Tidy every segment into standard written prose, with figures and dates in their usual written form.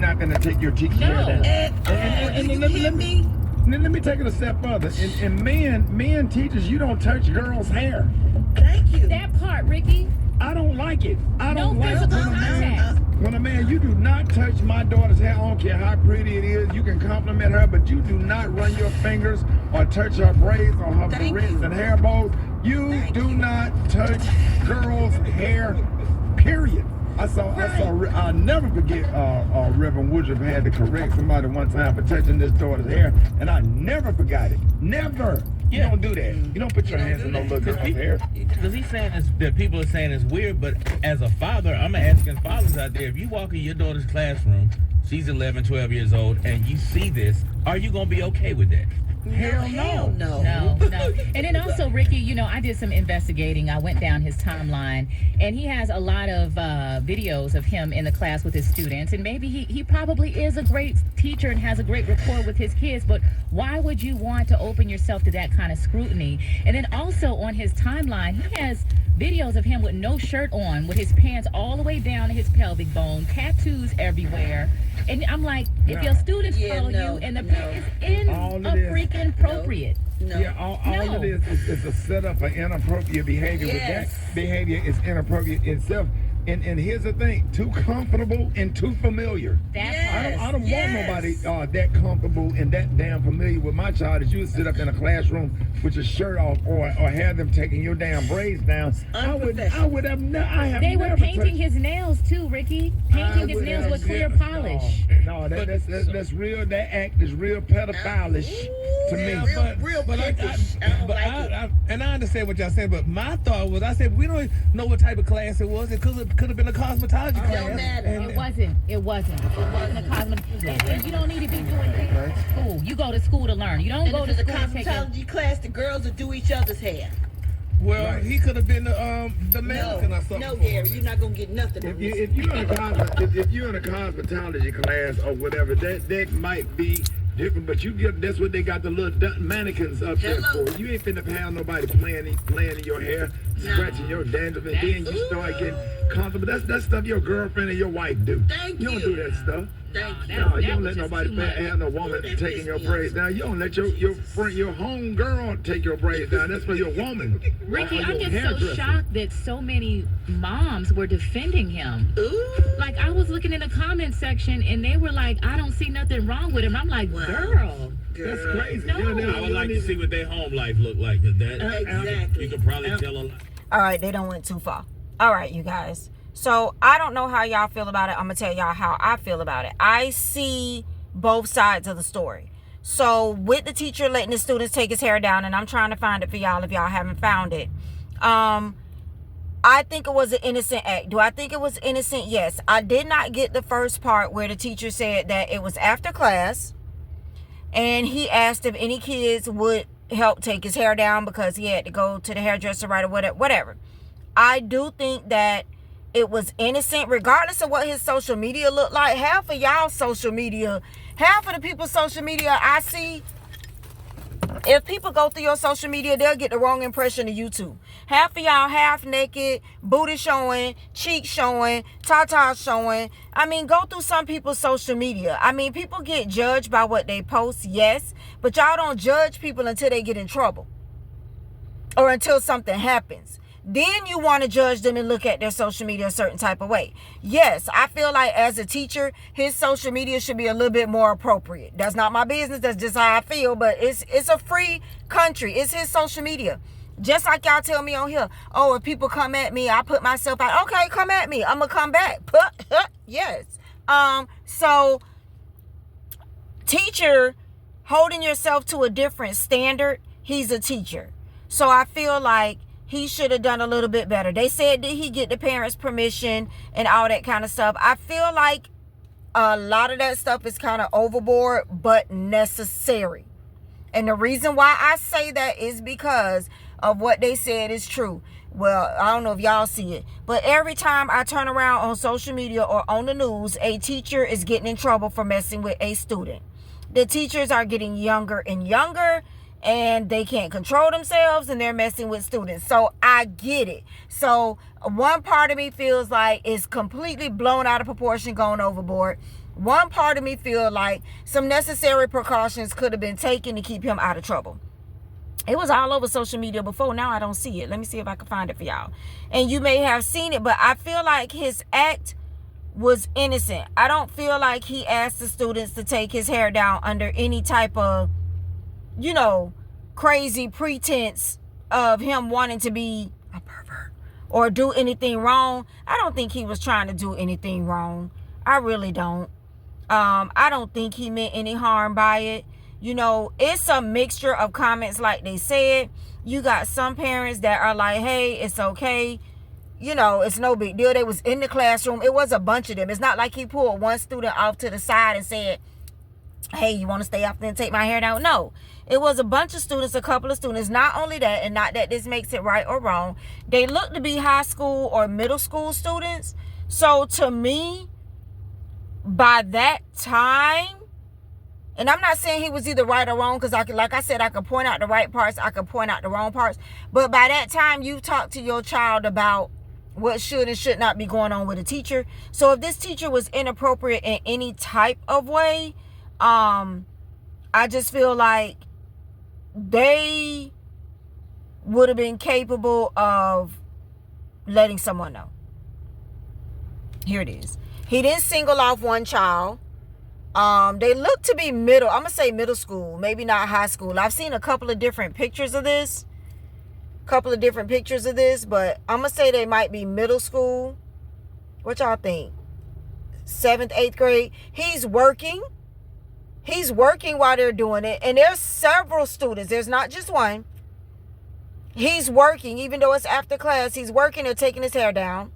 not going to take your teacher's hair down. And let me take it a step further. And men teachers, you don't touch girls' hair. Thank you. That part, Ricky. I don't like it. I don't like physical contact. when a man, you do not touch my daughter's hair. I don't care how pretty it is. You can compliment her, but you do not run your fingers or touch her braids or her barrettes and hair bows. You do not touch girls' hair, period. I'll never forget Reverend Woodruff had to correct somebody one time for touching this daughter's hair, and I never forgot it. Never. You don't do that. You don't put your hands in no little girl's hair. Because he's saying that people are saying it's weird, but as a father, I'm asking fathers out there, if you walk in your daughter's classroom, she's 11, 12 years old, and you see this, are you going to be okay with that? Hell no. No. And then also, Ricky, you know, I did some investigating. I went down his timeline, and he has a lot of videos of him in the class with his students. And maybe he probably is a great teacher and has a great rapport with his kids, but why would you want to open yourself to that kind of scrutiny? And then also on his timeline, he has videos of him with no shirt on, with his pants all the way down to his pelvic bone, tattoos everywhere. And I'm like, if your students follow you and the pants is freaking appropriate. All it is a setup for inappropriate behavior. But that behavior is inappropriate itself. And here's the thing, too comfortable and too familiar. I don't want nobody that comfortable and that damn familiar with my child as you sit up in a classroom with your shirt off or have them taking your damn braids down. I have They were never painting touched. his nails too, Ricky. Painting his nails with clear polish. No, that's real. That act is real pedophilish to me. And I understand what y'all saying, but my thought was, I said, we don't know what type of class it was. It could have been a cosmetology class. Don't matter. It wasn't a cosmetology. And you don't need to be doing hair at school. You go to school to learn. You don't go to the school to take cosmetology class. The girls will do each other's hair. Well, he could have been the mannequin or something. No, Gary, you're not gonna get nothing. If you're in a cosmetology class or whatever, that might be different. But that's what they got the little mannequins up there for. You ain't finna have nobody playing in your hair, scratching your dandruff, and then you start getting comfortable. That's stuff your girlfriend and your wife do. You don't do that stuff. No, you don't let nobody have no woman taking your braids down. You don't let your home girl take your braids down. That's for your woman. Ricky, I'm just so shocked that so many moms were defending him. Ooh. Like, I was looking in the comment section and they were like, I don't see nothing wrong with him. I'm like, girl. That's crazy. No. I would like to see what their home life look like. Exactly. You can probably tell a lot. All right, they done went too far. All right, you guys. So I don't know how y'all feel about it. I'm gonna tell y'all how I feel about it. I see both sides of the story. So with the teacher letting the students take his hair down, and I'm trying to find it for y'all if y'all haven't found it. I think it was an innocent act. Do I think it was innocent? Yes. I did not get the first part where the teacher said that it was after class and he asked if any kids would help take his hair down because he had to go to the hairdresser right or whatever. I do think that it was innocent, regardless of what his social media looked like. Half of y'all social media, half of the people's social media I see, if people go through your social media, they'll get the wrong impression of you too. Half of y'all half naked, booty showing, cheeks showing, tatas showing. I mean, go through some people's social media. I mean, people get judged by what they post, yes, but y'all don't judge people until they get in trouble or until something happens. Then you want to judge them and look at their social media a certain type of way. Yes, I feel like as a teacher, his social media should be a little bit more appropriate. That's not my business. That's just how I feel. But it's a free country. It's his social media. Just like y'all tell me on here, oh, if people come at me, I put myself out. Okay, come at me. I'm going to come back. Yes. So teacher, holding yourself to a different standard, he's a teacher. So I feel like he should have done a little bit better. They said that he get the parents' permission and all that kind of stuff. I feel like a lot of that stuff is kind of overboard, but necessary. And the reason why I say that is because of what they said is true. Well, I don't know if y'all see it, but every time I turn around on social media or on the news, a teacher is getting in trouble for messing with a student. The teachers are getting younger and younger, and they can't control themselves and they're messing with students. So I get it. So one part of me feels like it's completely blown out of proportion, going overboard. One part of me feels like some necessary precautions could have been taken to keep him out of trouble. It was all over social media before. Now I don't see it. Let me see if I can find it for y'all. And you may have seen it, but I feel like his act was innocent. I don't feel like he asked the students to take his hair down under any type of, you know, crazy pretense of him wanting to be a pervert or do anything wrong. I don't think he was trying to do anything wrong. I really don't. I don't think he meant any harm by it. You know, it's a mixture of comments, like they said. You got some parents that are like, hey, it's okay. You know, it's no big deal. They was in the classroom. It was a bunch of them. It's not like he pulled one student off to the side and said, hey, you want to stay up there and take my hair down? No. It was a bunch of students, a couple of students. Not only that, and not that this makes it right or wrong, they look to be high school or middle school students. So to me, by that time, and I'm not saying he was either right or wrong, because like I said, I could point out the right parts, I could point out the wrong parts. But by that time, you talk to your child about what should and should not be going on with a teacher. So if this teacher was inappropriate in any type of way, I just feel like they would have been capable of letting someone know. Here it is. He didn't single off one child. They look to be middle. I'm going to say middle school, maybe not high school. I've seen a couple of different pictures of this. But I'm going to say they might be middle school. What y'all think? 7th, 8th grade. He's working while they're doing it. And there's several students. There's not just one. He's working, even though it's after class. He's working and taking his hair down.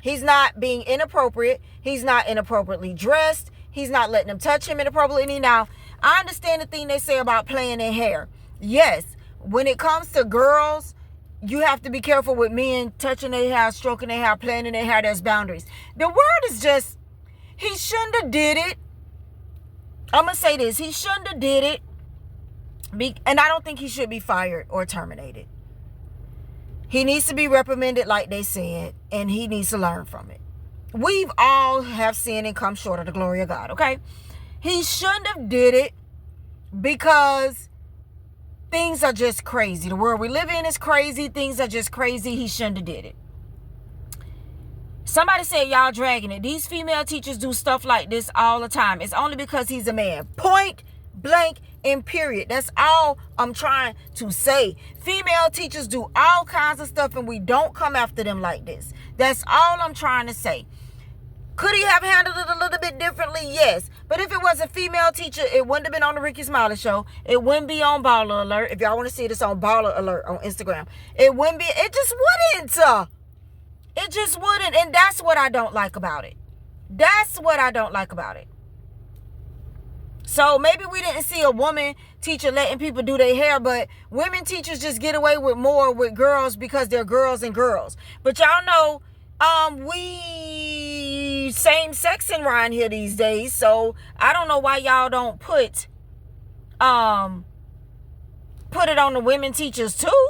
He's not being inappropriate. He's not inappropriately dressed. He's not letting them touch him inappropriately. Now, I understand the thing they say about playing their hair. Yes, when it comes to girls, you have to be careful with men touching their hair, stroking their hair, playing in their hair. There's boundaries. The word is just, he shouldn't have did it. I'm going to say this. He shouldn't have did it. And I don't think he should be fired or terminated. He needs to be reprimanded, like they said, and he needs to learn from it. We've all have sinned and come short of the glory of God, okay? He shouldn't have did it because things are just crazy. The world we live in is crazy. Things are just crazy. He shouldn't have did it. Somebody said y'all dragging it. These female teachers do stuff like this all the time. It's only because he's a man. Point blank and period. That's all I'm trying to say. Female teachers do all kinds of stuff and we don't come after them like this. That's all I'm trying to say. Could he have handled it a little bit differently? Yes. But if it was a female teacher, it wouldn't have been on the Ricky Smiley Show. It wouldn't be on Baller Alert. If y'all want to see this on Baller Alert on Instagram. It wouldn't be. It just wouldn't. It just wouldn't. And that's what I don't like about it. So maybe we didn't see a woman teacher letting people do their hair, but women teachers just get away with more with girls because they're girls and girls. But y'all know, we same sex around here these days, so I don't know why y'all don't put it on the women teachers too.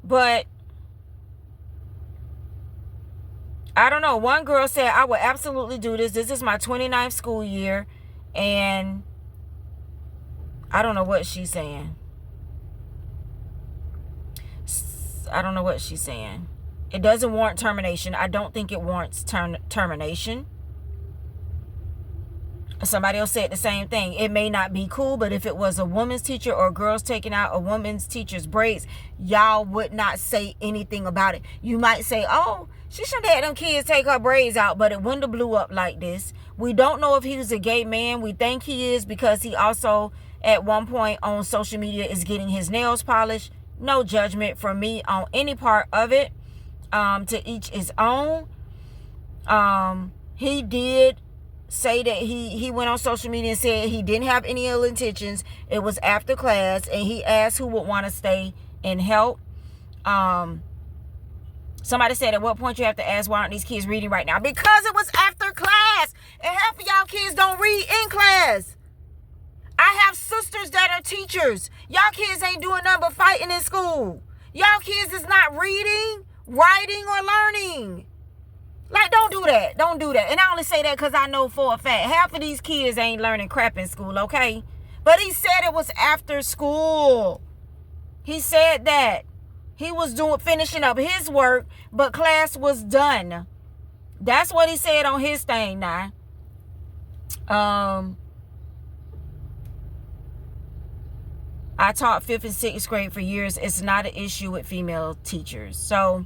But I don't know. One girl said, I would absolutely do this. This is my 29th school year. And I don't know what she's saying. It doesn't warrant termination. I don't think it warrants termination. Somebody else said the same thing. It may not be cool, but if it was a woman's teacher or girls taking out a woman's teacher's braids, y'all would not say anything about it. You might say, oh, she shouldn't have had them kids take her braids out, but it wouldn't have blew up like this. We don't know if he was a gay man. We think he is because he also, at one point on social media, is getting his nails polished. No judgment from me on any part of it. To each his own. He did say that he went on social media and said he didn't have any ill intentions. It was after class, and he asked who would want to stay and help. Somebody said, at what point you have to ask, why aren't these kids reading right now? Because it was after class, and half of y'all kids don't read in class. I have sisters teachers that are teachers. Y'all kids ain't doing nothing but fighting in school. Y'all kids is not reading, writing, or learning. Like, don't do that. Don't do that. And I only say that because I know for a fact half of these kids ain't learning crap in school, okay? But he said it was after school. He said that. He was finishing up his work, but class was done. That's what he said on his thing now. I taught 5th and 6th grade for years. It's not an issue with female teachers. So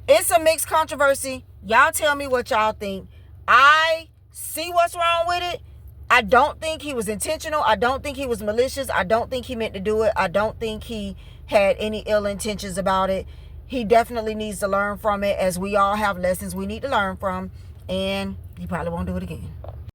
it's a mixed controversy. Y'all tell me what y'all think. I see what's wrong with it. I don't think he was intentional. I don't think he was malicious. I don't think he meant to do it. I don't think he had any ill intentions about it. He definitely needs to learn from it, as we all have lessons we need to learn from. And he probably won't do it again.